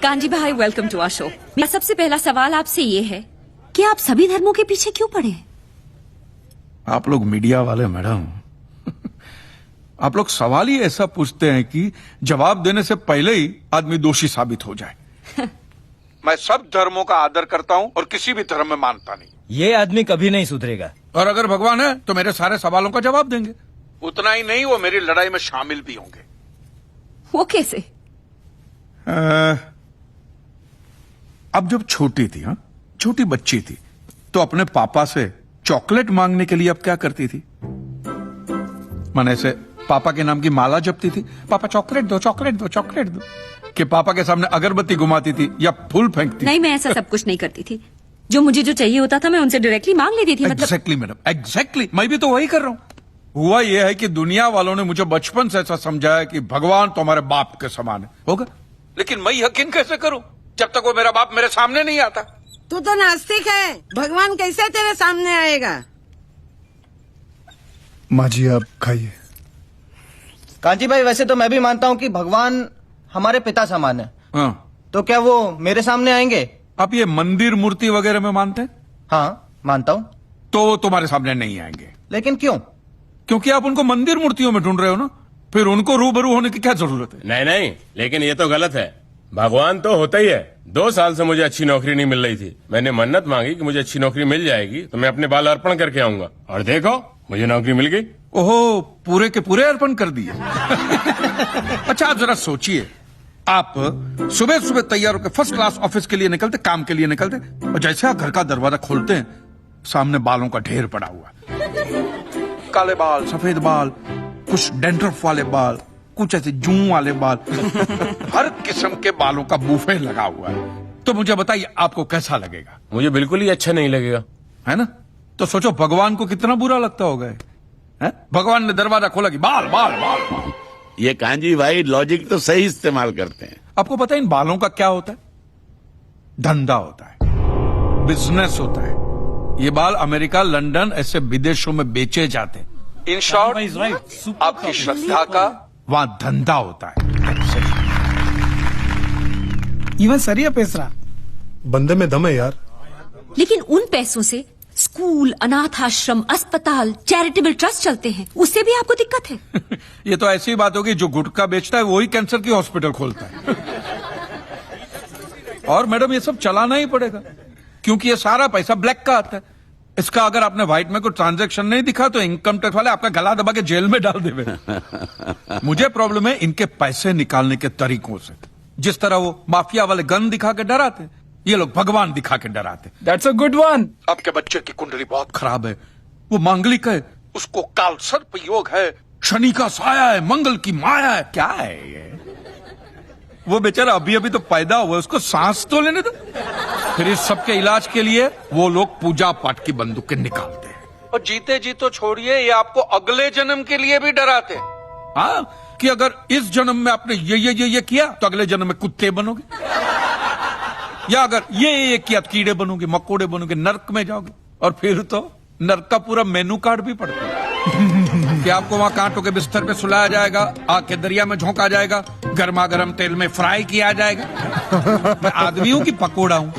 कांजी भाई, welcome to our show. मेरा सबसे पहला सवाल आपसे ये है कि आप सभी धर्मों के पीछे क्यों पड़े? आप लोग मीडिया वाले मैडम, आप लोग सवाल ही ऐसा पूछते हैं कि जवाब देने से पहले ही आदमी दोषी साबित हो जाए। मैं सब धर्मों का आदर करता हूं और किसी भी धर्म में मानता नहीं। ये आदमी कभी नहीं सुधरेगा। और अगर भगवान है तो मेरे सारे सवालों का जवाब देंगे। उतना ही नहीं, वो मेरी लड़ाई में शामिल भी होंगे। वो कैसे? अब जब छोटी थी, हाँ, छोटी बच्ची थी, तो अपने पापा से चॉकलेट मांगने के लिए अब क्या करती थी? माने से पापा के नाम की माला जपती थी, पापा चॉकलेट दो, चॉकलेट दो, चॉकलेट दो, कि पापा के सामने अगरबत्ती घुमाती थी या फूल फेंकती? नहीं, मैं ऐसा सब कुछ नहीं करती थी। जो मुझे जो चाहिए होता था मैं उनसे डायरेक्टली मांग लेती थी। मतलब एग्जैक्टली मैडम, एग्जैक्टली। मैं भी तो वही कर रहा हूँ। हुआ यह है कि दुनिया वालों ने मुझे बचपन से ऐसा समझाया कि भगवान तो हमारे बाप के समान है, होगा। लेकिन मैं यकीन कैसे करूं जब तक वो मेरा बाप मेरे सामने नहीं आता? तू तो नास्तिक है, भगवान कैसे तेरे सामने आएगा? माँ जी आप खाइए। कांची भाई, वैसे तो मैं भी मानता हूँ कि भगवान हमारे पिता समान है। हाँ। तो क्या वो मेरे सामने आएंगे? आप ये मंदिर मूर्ति वगैरह में मानते हैं? हाँ, मानता हूँ। तो वो तुम्हारे सामने नहीं आएंगे। लेकिन क्यों? क्योंकि आप उनको मंदिर मूर्तियों में ढूंढ रहे हो ना, फिर उनको रूबरू होने की क्या जरूरत है? नहीं नहीं, लेकिन ये तो गलत है। भगवान तो होता ही है। 2 साल से मुझे अच्छी नौकरी नहीं मिल रही थी। मैंने मन्नत मांगी कि मुझे अच्छी नौकरी मिल जाएगी तो मैं अपने बाल अर्पण करके आऊंगा, और देखो मुझे नौकरी मिल गई। ओहो, पूरे के पूरे अर्पण कर दिए। अच्छा, आप जरा सोचिए, आप सुबह सुबह तैयार होकर फर्स्ट क्लास ऑफिस के लिए निकलते, काम के लिए निकलते, और जैसे आप घर का दरवाजा खोलते हैं, सामने बालों का ढेर पड़ा हुआ। काले बाल, सफेद बाल, कुछ डैंड्रफ वाले बाल, कुछ ऐसे जूं वाले बाल, हर किस्म के बालों का बूफे लगा हुआ है। तो मुझे बताइए, आपको कैसा लगेगा? मुझे बिल्कुल ही अच्छा नहीं लगेगा, है ना? तो सोचो भगवान को कितना बुरा लगता होगा। है? भगवान ने दरवाजा खोला कि बाल बाल बाल बाल। ये कांजी भाई लॉजिक तो सही इस्तेमाल करते हैं। आपको पता है इन बालों का क्या होता है? धंधा होता है, बिजनेस होता है। ये बाल अमेरिका, लंदन, ऐसे विदेशों में बेचे जाते हैं। इन शॉर्ट, आपकी श्रद्धा का वहां धंधा होता है। इवन सरिया पेसरा बंदे में दम है यार। लेकिन उन पैसों से स्कूल, अनाथ आश्रम, अस्पताल, चैरिटेबल ट्रस्ट चलते हैं, उससे भी आपको दिक्कत है? ये तो ऐसी बात होगी, जो गुटखा बेचता है वही कैंसर की हॉस्पिटल खोलता है। और मैडम ये सब चलाना ही पड़ेगा, क्योंकि ये सारा पैसा ब्लैक का आता है। इसका अगर आपने व्हाइट में कोई ट्रांजैक्शन नहीं दिखा तो इनकम टैक्स वाले आपका गला दबा के जेल में डाल देवे। मुझे प्रॉब्लम है इनके पैसे निकालने के तरीकों से। जिस तरह वो माफिया वाले गन दिखा के डराते, ये लोग भगवान दिखा के डराते। That's a good one. आपके बच्चे की कुंडली बहुत खराब है, वो मांगलिक है, उसको काल सर्प योग है, शनि का साया है, मंगल की माया है। क्या है ये? वो बेचारा अभी अभी तो पैदा हुआ, उसको सांस तो लेने दो। फिर इस सब के इलाज के लिए वो लोग पूजा पाठ की बंदूकें निकालते हैं, और जीते जी तो छोड़िए, ये आपको अगले जन्म के लिए भी डराते हैं। हाँ, कि अगर इस जन्म में आपने ये किया तो अगले जन्म में कुत्ते बनोगे, या अगर ये किया तो कीड़े बनोगे, मकोड़े बनोगे, नर्क में जाओगे। और फिर तो नर्क का पूरा मेनू कार्ड भी पड़ता है कि आपको वहां कांटों के बिस्तर पे सुलाया जाएगा, आग के दरिया में झोंका जाएगा, गर्मा गर्म तेल में फ्राई किया जाएगा। मैं आदमी हूं कि पकोड़ा हूं?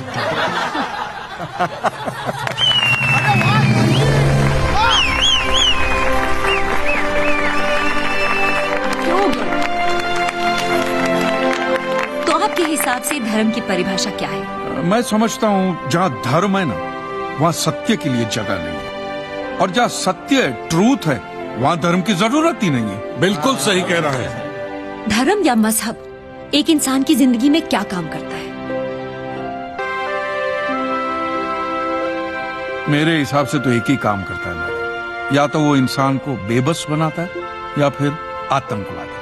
तो आपके हिसाब से धर्म की परिभाषा क्या है? मैं समझता हूं जहां धर्म है ना, वहां सत्य के लिए जगह नहीं है, और जहां सत्य है, ट्रूथ है, वहां धर्म की जरूरत ही नहीं है। बिल्कुल सही कह रहा है। धर्म या मजहब एक इंसान की जिंदगी में क्या काम करता है? मेरे हिसाब से तो एक ही काम करता है मैडम, या तो वो इंसान को बेबस बनाता है या फिर आतंकवादी।